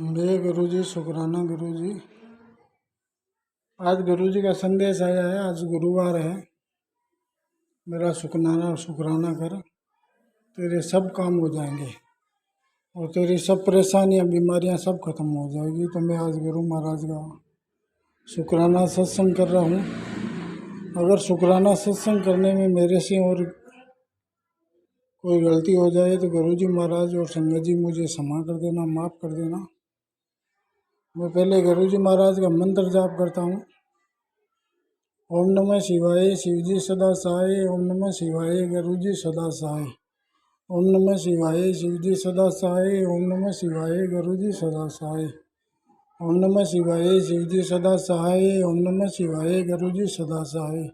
जय गुरु जी, शुक्राना गुरु जी। आज गुरु जी का संदेश आया है। आज गुरुवार है। मेरा शुक्राना कर, तेरे सब काम हो जाएंगे और तेरी सब परेशानियां बीमारियां सब खत्म हो जाएगी। तो मैं आज गुरु महाराज का शुक्राना सत्संग कर रहा हूँ। अगर शुक्राना सत्संग करने में मेरे से और कोई गलती हो जाए तो गुरु जी महाराज और संगत जी मुझे क्षमा कर देना, माफ़ कर देना। मैं पहले गुरु जी महाराज का मंत्र जाप करता हूँ। ओम नमः शिवाय, शिवजी सदा सहाय। ओम नमः शिवाय, गुरु जी सदा सहाय। ओम नमः शिवाय, शिवजी सदा सहाय। ओम नमः शिवाय, गुरु जी सदा सहाय। ओम नमः शिवाय, शिवजी सदा सहाय। ओम नमः शिवाय, गुरु जी सदा सहाय।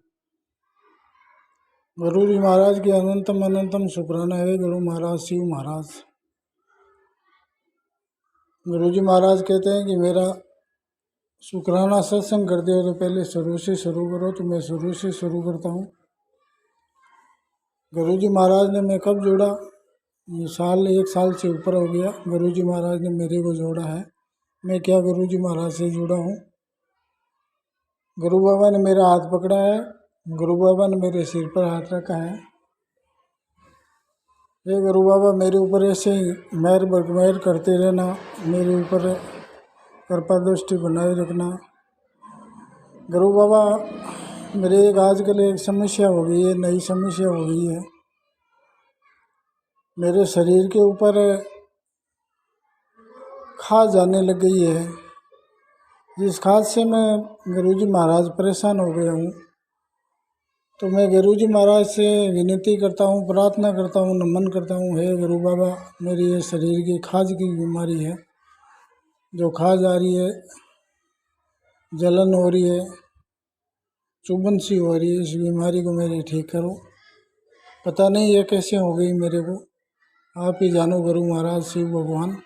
गुरु जी महाराज की अनंतम अनंतम शुक्राना है। गुरु महाराज शिव महाराज, गुरु जी महाराज कहते हैं कि मेरा शुक्राना सत्संग करते हो तो पहले शुरू से शुरू करो। तो मैं शुरू से शुरू करता हूँ। गुरु जी महाराज ने मैं कब जोड़ा, ये एक साल से ऊपर हो गया। गुरु जी महाराज ने मेरे को जोड़ा है। मैं क्या गुरु जी महाराज से जुड़ा हूँ। गुरु बाबा ने मेरा हाथ पकड़ा है। गुरु बाबा ने मेरे सिर पर हाथ रखा है। ये गुरु बाबा मेरे ऊपर ऐसे ही मेहर करते रहना, मेरे ऊपर कृपा दृष्टि बनाए रखना। गुरु बाबा मेरे आजकल एक समस्या हो गई है, नई समस्या हो गई है। मेरे शरीर के ऊपर खाज आने लग गई है, जिस खाज से मैं गुरु जी महाराज परेशान हो गया हूँ। तो मैं गुरु जी महाराज से विनती करता हूँ, प्रार्थना करता हूँ, नमन करता हूँ। हे गुरु बाबा, मेरी ये शरीर की खाज की बीमारी है, जो खाज आ रही है, जलन हो रही है, चुभन सी हो रही है, इस बीमारी को मेरी ठीक करो। पता नहीं ये कैसे हो गई मेरे को, आप ही जानो गुरु महाराज शिव भगवान।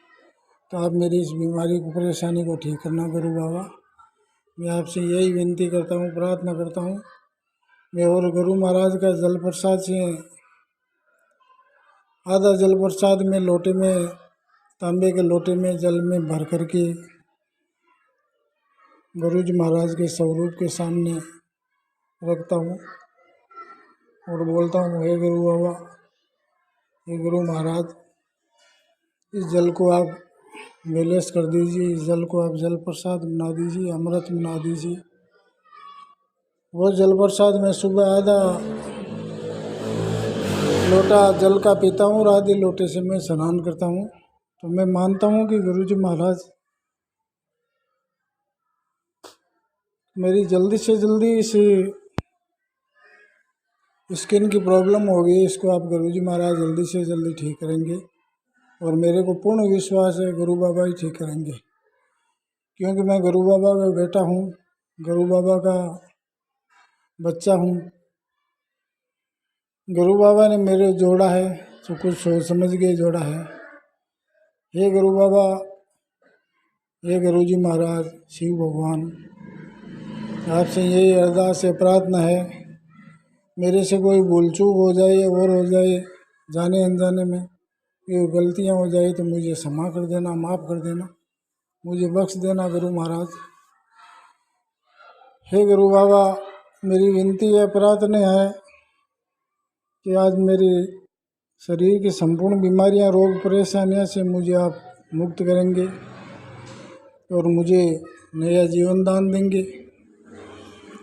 तो आप मेरी इस बीमारी को, परेशानी को ठीक करना गुरु बाबा। मैं आपसे यही विनती करता हूँ, प्रार्थना करता हूँ। मैं और गुरु महाराज का जल प्रसाद से आधा जल प्रसाद में लोटे में, तांबे के लोटे में जल में भर करके गुरु जी महाराज के स्वरूप के सामने रखता हूँ और बोलता हूँ, हे गुरु बाबा, हे गुरु महाराज, इस जल को आप विलेस कर दीजिए। इस जल को आप जल प्रसाद बना दीजिए, अमृत बना दीजिए। वो जल प्रसाद मैं सुबह आधा लोटा जल का पीता हूँ और आधे लोटे से मैं स्नान करता हूँ। तो मैं मानता हूँ कि गुरु जी महाराज मेरी जल्दी से जल्दी इस स्किन की प्रॉब्लम हो गई, इसको आप गुरु जी महाराज जल्दी से जल्दी ठीक करेंगे। और मेरे को पूर्ण विश्वास है गुरु बाबा ही ठीक करेंगे, क्योंकि मैं गुरु बाबा का बेटा हूँ, गुरु बाबा का बच्चा हूँ। गुरु बाबा ने मेरे जोड़ा है तो कुछ सोच समझ के जोड़ा है। हे गुरु बाबा, हे गुरु जी महाराज शिव भगवान, आपसे यही अरदास है, प्रार्थना है, मेरे से कोई भूल चूक हो जाए और हो जाए, जाने अनजाने में ये गलतियाँ हो जाए तो मुझे क्षमा कर देना, माफ़ कर देना, मुझे बख्श देना गुरु महाराज। हे गुरु बाबा, मेरी विनती है, प्रार्थना है कि आज मेरे शरीर की संपूर्ण बीमारियां, रोग परेशानियों से मुझे आप मुक्त करेंगे और मुझे नया जीवन दान देंगे।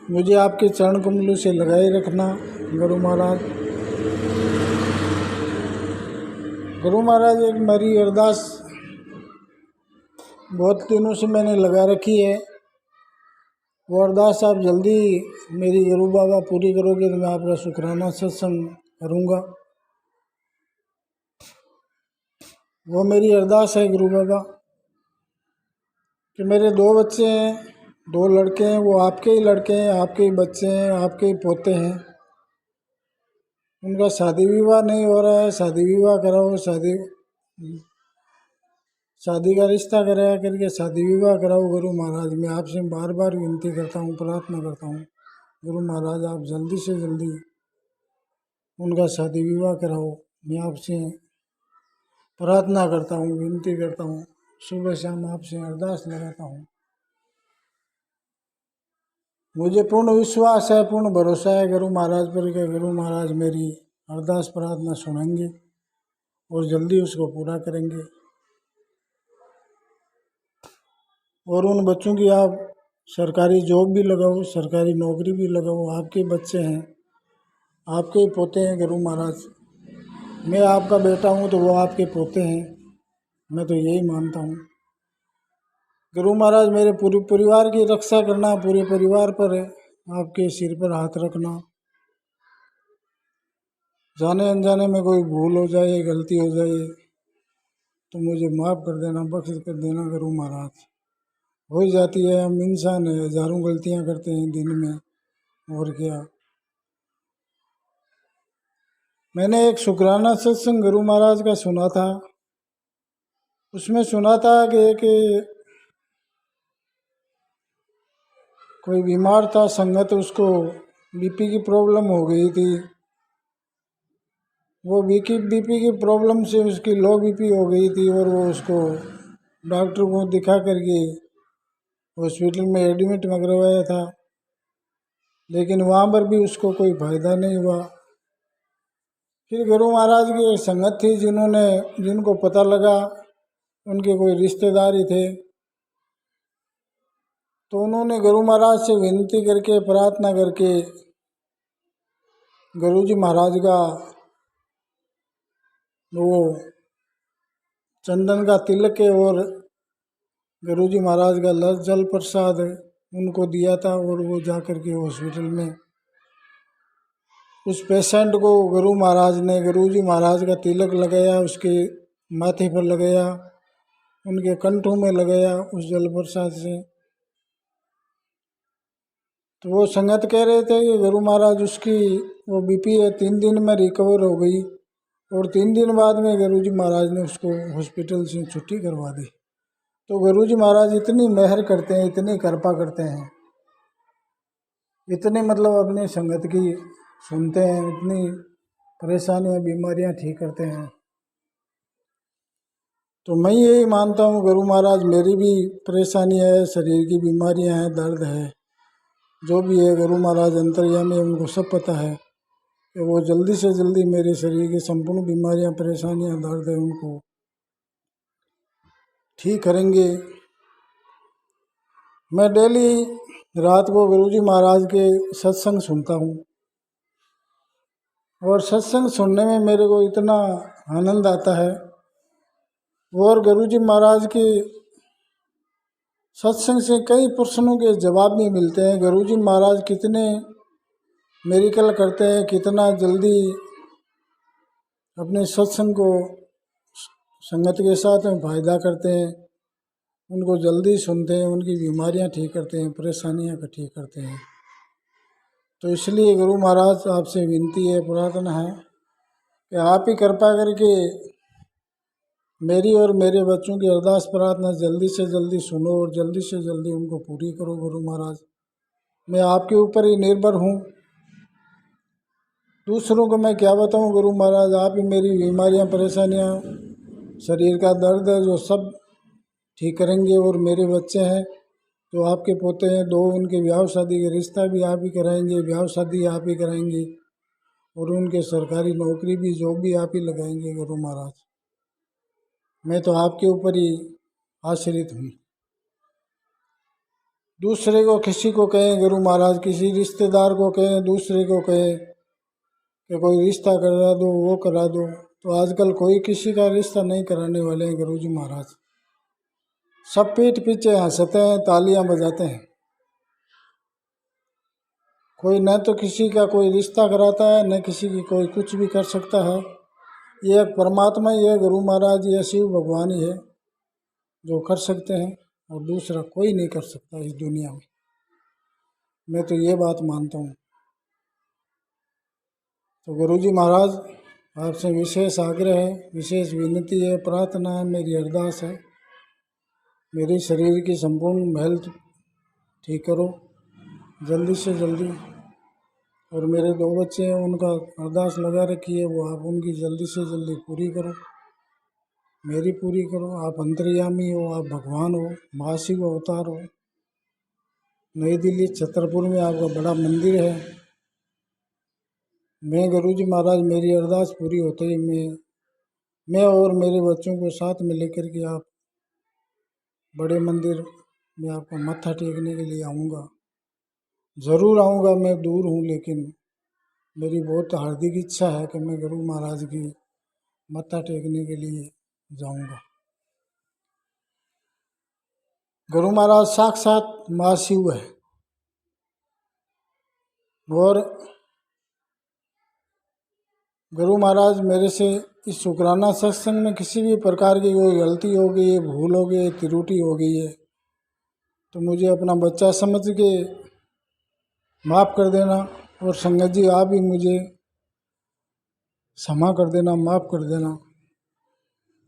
मुझे आपके चरण कमलों से लगाए रखना गुरु महाराज। गुरु महाराज, एक मेरी अरदास बहुत दिनों से मैंने लगा रखी है, वो अरदास आप जल्दी मेरी गुरु बाबा पूरी करोगे तो मैं आपका शुक्राना सत्संग करूँगा। वो मेरी अरदास है गुरु बाबा कि मेरे 2 बच्चे हैं, 2 लड़के हैं, वो आपके ही लड़के हैं, आपके ही बच्चे हैं, आपके ही पोते हैं। उनका शादी विवाह नहीं हो रहा है, शादी विवाह कराओ, शादी का रिश्ता कराया करके शादी विवाह कराओ गुरु महाराज। मैं आपसे बार बार विनती करता हूँ, प्रार्थना करता हूँ गुरु महाराज, आप जल्दी से जल्दी उनका शादी विवाह कराओ। मैं आपसे प्रार्थना करता हूँ, विनती करता हूँ सुबह शाम आपसे अरदास लगाता हूँ। मुझे पूर्ण विश्वास है, पूर्ण भरोसा है गुरु महाराज पर कि गुरु महाराज मेरी अरदास प्रार्थना सुनेंगे और जल्दी उसको पूरा करेंगे। और उन बच्चों की आप सरकारी जॉब भी लगाओ, सरकारी नौकरी भी लगाओ। आपके बच्चे हैं, आपके ही पोते हैं गुरु महाराज। मैं आपका बेटा हूँ तो वो आपके पोते हैं, मैं तो यही मानता हूँ। गुरु महाराज मेरे पूरे परिवार की रक्षा करना, पूरे परिवार पर आपके सिर पर हाथ रखना। जाने अनजाने में कोई भूल हो जाए, गलती हो जाए तो मुझे माफ़ कर देना, बख्श कर देना गुरु महाराज। हो ही जाती है, हम इंसान है, हजारों गलतियाँ करते हैं दिन में, और क्या। मैंने एक शुक्राना सत्संग गुरु महाराज का सुना था। उसमें सुना था कि कोई बीमार था संगत, उसको बीपी की प्रॉब्लम हो गई थी। वो बीपी की प्रॉब्लम से उसकी लो बीपी हो गई थी और वो उसको डॉक्टर को दिखा करके हॉस्पिटल में एडमिट करवाया था, लेकिन वहाँ पर भी उसको कोई फायदा नहीं हुआ। फिर गुरु महाराज की एक संगत थी जिनको पता लगा, उनके कोई रिश्तेदार ही थे, तो उन्होंने गुरु महाराज से विनती करके, प्रार्थना करके गुरु जी महाराज का वो चंदन का तिलक है और गुरु जी महाराज का जल प्रसाद उनको दिया था। और वो जा कर के हॉस्पिटल में उस पेशेंट को गुरु जी महाराज का तिलक लगाया, उसके माथे पर लगाया, उनके कंठों में लगाया उस जल प्रसाद से। तो वो संगत कह रहे थे कि गुरु महाराज उसकी वो बीपी है 3 दिन में रिकवर हो गई, और 3 दिन बाद में गुरु जी महाराज ने उसको हॉस्पिटल से छुट्टी करवा दी। तो गुरु जी महाराज इतनी मेहर करते हैं, इतनी कृपा करते हैं, इतने मतलब अपनी संगत की सुनते हैं, इतनी परेशानियाँ बीमारियाँ ठीक करते हैं। तो मैं यही मानता हूँ गुरु महाराज मेरी भी परेशानी है, शरीर की बीमारियाँ हैं, दर्द है, जो भी है गुरु महाराज अंतर्यामी, उनको सब पता है कि वो जल्दी से जल्दी मेरे शरीर की संपूर्ण बीमारियाँ, परेशानियाँ, दर्द है उनको ठीक करेंगे। मैं डेली रात को गुरु जी महाराज के सत्संग सुनता हूँ, और सत्संग सुनने में मेरे को इतना आनंद आता है। और गुरु जी महाराज के सत्संग से कई प्रश्नों के जवाब भी मिलते हैं। गुरु जी महाराज कितने मेरिकल करते हैं, कितना जल्दी अपने सत्संग को संगत के साथ में फायदा करते हैं, उनको जल्दी सुनते हैं, उनकी बीमारियां ठीक करते हैं, परेशानियां का ठीक करते हैं। तो इसलिए गुरु महाराज आपसे विनती है, प्रार्थना है कि आप ही कृपा करके मेरी और मेरे बच्चों की अरदास प्रार्थना जल्दी से जल्दी सुनो और जल्दी से जल्दी उनको पूरी करो गुरु महाराज। मैं आपके ऊपर ही निर्भर हूँ, दूसरों को मैं क्या बताऊँ गुरु महाराज। आप ही मेरी बीमारियाँ, परेशानियाँ, शरीर का दर्द है जो सब ठीक करेंगे। और मेरे बच्चे हैं जो आपके पोते हैं 2, उनके ब्याह शादी के रिश्ता भी आप ही कराएंगे, ब्याह शादी आप ही कराएंगे, और उनके सरकारी नौकरी भी, जॉब भी आप ही लगाएंगे गुरु महाराज। मैं तो आपके ऊपर ही आश्रित हूँ। दूसरे को किसी को कहें गुरु महाराज, किसी रिश्तेदार को कहें, दूसरे को कहें कि कोई रिश्ता करा दो, वो करा दो, तो आजकल कोई किसी का रिश्ता नहीं कराने वाले हैं गुरु जी महाराज। सब पीठ पीछे हंसते हैं, तालियां बजाते हैं। कोई न तो किसी का कोई रिश्ता कराता है, न किसी की कोई कुछ भी कर सकता है। ये एक परमात्मा ही है गुरु महाराज, ये शिव भगवान ही है जो कर सकते हैं, और दूसरा कोई नहीं कर सकता इस दुनिया में। मैं तो ये बात मानता हूँ। तो गुरु जी महाराज आपसे विशेष आग्रह है, विशेष विनती है, प्रार्थना है, मेरी अरदास है, मेरे शरीर की संपूर्ण हेल्थ ठीक करो जल्दी से जल्दी। और मेरे 2 बच्चे हैं, उनका अरदास लगा रखी है, वो आप उनकी जल्दी से जल्दी पूरी करो। मेरी पूरी करो। आप अंतर्यामी हो, आप भगवान हो, महाशिव अवतार हो। नई दिल्ली छतरपुर में आपका बड़ा मंदिर है। मैं गुरुजी महाराज, मेरी अरदास पूरी होते ही मैं और मेरे बच्चों को साथ में लेकर के आप बड़े मंदिर में आपको मत्था टेकने के लिए आऊँगा। ज़रूर आऊँगा, मैं दूर हूँ लेकिन मेरी बहुत हार्दिक इच्छा है कि मैं गुरु महाराज की मत्था टेकने के लिए जाऊँगा। गुरु महाराज साक्षात महाशिव है और गुरु महाराज मेरे से इस शुक्राना सत्संग में किसी भी प्रकार की कोई गलती हो गई है, भूल हो गई है, त्रुटि हो गई है तो मुझे अपना बच्चा समझ के माफ़ कर देना। और संगत जी आप भी मुझे क्षमा कर देना, माफ़ कर देना,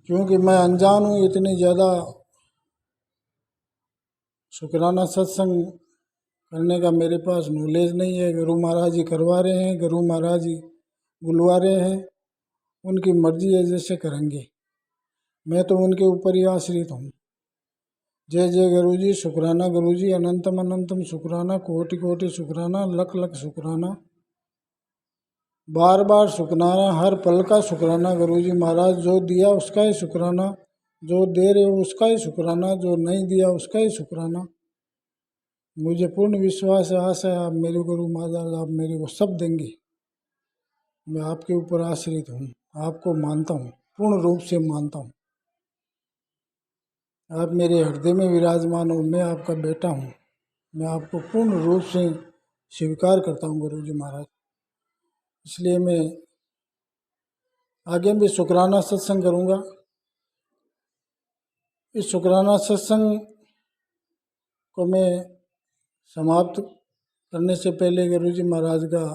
क्योंकि मैं अनजान हूँ। इतनी ज़्यादा शुक्राना सत्संग करने का मेरे पास नॉलेज नहीं है। गुरु महाराज जी करवा रहे हैं, गुरु महाराज जी बुलवा रहे हैं, उनकी मर्जी है, जैसे करेंगे। मैं तो उनके ऊपर ही आश्रित हूँ। जय जय गुरु जी, शुक्राना गुरु जी, अनंतम अनंतम शुक्राना, कोटि कोटि शुक्राना, लख लख शुक्राना, बार बार शुक्राना, हर पल का शुक्राना। गुरु जी महाराज जो दिया उसका ही शुक्राना, जो दे रहे हो उसका ही शुक्राना, जो नहीं दिया उसका ही शुक्राना। मुझे पूर्ण विश्वास है, आशा है आप मेरे गुरु महाराज, आप मेरे को सब देंगे। मैं आपके ऊपर आश्रित हूँ, आपको मानता हूँ, पूर्ण रूप से मानता हूँ। आप मेरे हृदय में विराजमान हो, मैं आपका बेटा हूँ। मैं आपको पूर्ण रूप से स्वीकार करता हूँ गुरु जी महाराज। इसलिए मैं आगे भी शुक्राना सत्संग करूँगा। इस शुक्राना सत्संग को मैं समाप्त करने से पहले गुरु जी महाराज का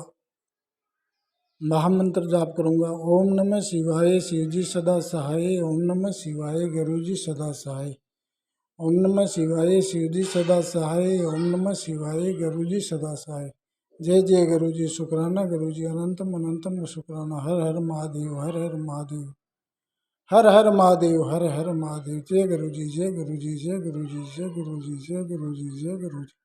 महामंत्र जाप करूँगा। ओम नमः शिवाय, शिव जी सदा सहाय। ओम नमः शिवाय, गुरु जी सदा सहाय। ओम नमः शिवाय, शिव जी सदा सहाय। ओम नमः शिवाय, गुरु जी सदा सहाय। जय जय गुरु जी, शुक्राना गुरु जी, अनंतम अनंतम शुक्राना। हर हर महादेव, हर हर महादेव, हर हर महादेव, हर हर महादेव। जय गुरु जी, जय गुरु जी, जय गुरु जी, जय गुरु जी, जय गुरु जी, जय गुरु जी।